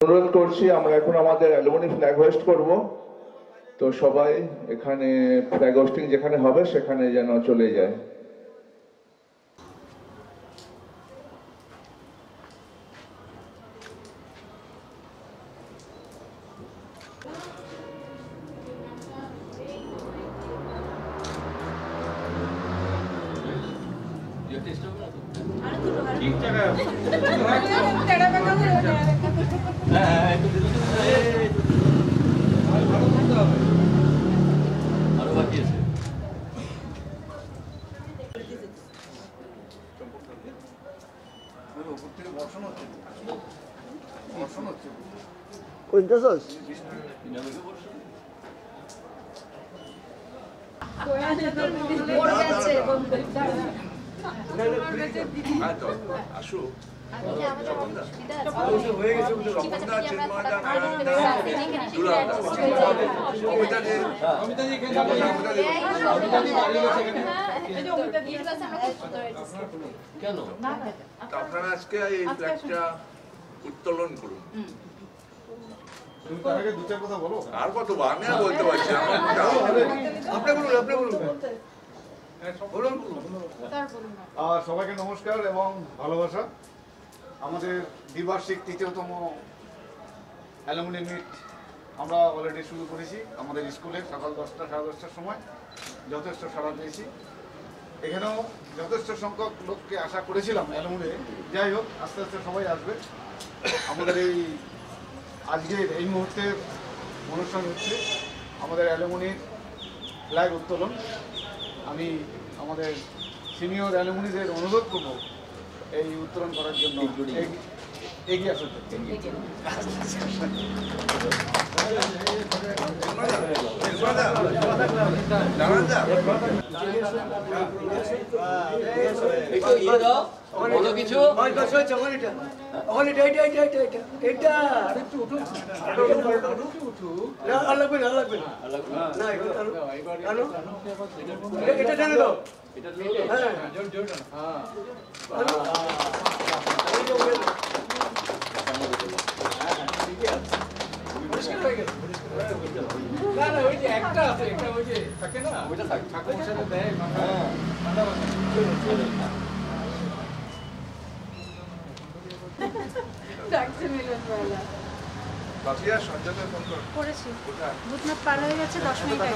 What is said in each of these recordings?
অনুরোধ করছি, আমরা এখন আমাদের অ্যালুমিনি ফ্ল্যাগ হোয়েস্ট করব। তো সবাই এখানে ফ্ল্যাগ হোস্টিং যেখানে হবে সেখানে যেন চলে যায়। ঠিক জায়গায় আরো বাকি আছে। কেন আপনারা আজকে এই ফ্ল্যাগটা উত্তোলন করুন। আর কত আমি আর বলতে পারছি না। সবাইকে নমস্কার এবং ভালোবাসা। আমাদের দ্বিবার্ষিক ৩য়তম অ্যালুমিনি মিট আমরা অলরেডি শুরু করেছি আমাদের স্কুলে সকাল 10টা সাড়ে 10টার সময়। যথেষ্ট সাড়া পেয়েছি। এখানেও যথেষ্ট সংখ্যক লোককে আশা করেছিলাম অ্যালুমিনি। যাই হোক, আস্তে আস্তে সবাই আসবে। আমাদের এই আজকের এই মুহূর্তের অনুষ্ঠান হচ্ছে আমাদের অ্যালুমিনির ফ্ল্যাগ উত্তোলন। আমি আমাদের সিনিয়র অ্যালুমিনিদের অনুরোধ করব এই উত্তোলন করার জন্য এগিয়ে আসার জন্য। কিছু একটা আছে, একটা ওই যে থাকে না, ওইটা ঠাকুর সাথে দেয় মাথা করেছি। ভূতনাথ পার হয়ে গেছে 10 মিনিট আগে।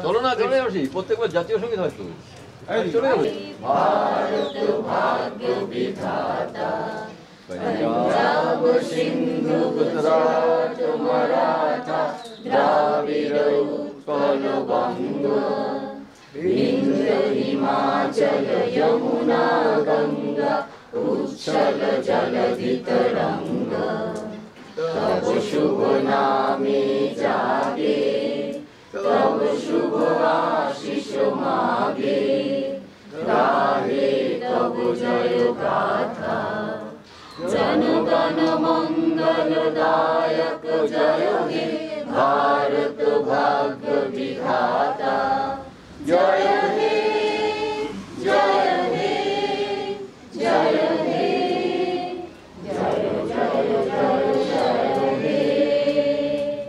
চলো না, চলে আসি। প্রত্যেকবার জাতীয় সঙ্গীত হয়তো চলে যাবে। ভারত ভাগ্য বিধাতা, পঞ্জাব সিন্ধু গুজরাট মারাঠা দ্রাবিড় উৎকল বঙ্গ বিন্ধ্য হিমাচল যমুনা গঙ্গা উচ্ছল জলধি তরঙ্গ তব শুভ নামে জাগে তব শুভ আশিস মাগে গাহে তব জয় গাথা জনগণ মঙ্গল দায়ক জয় হে ভারত ভাগ্য বিধাতা জয় হে জয় হে জয় হে জয় জয় জয় জয় হে।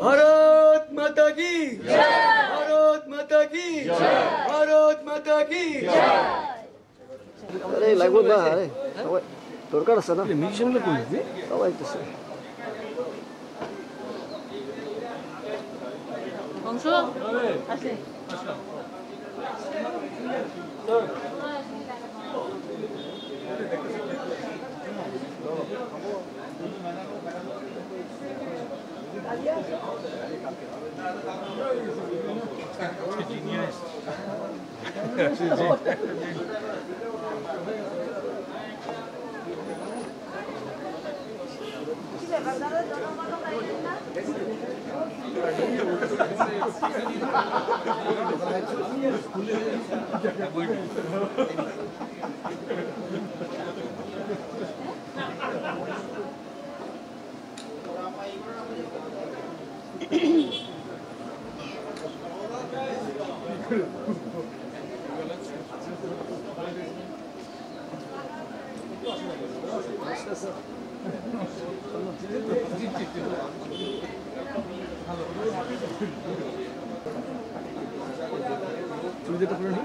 ভারত মাতা কি জয়, ভারত মাতা কি জয়, ভারত মাতা কি জয়। আরে লাগবে না, আরে সবাই দরকার আছে না, মিউজিশিয়ানগুলো করবি সবাই তো আছে। অংশ আছে। তুমি যেটা করে নি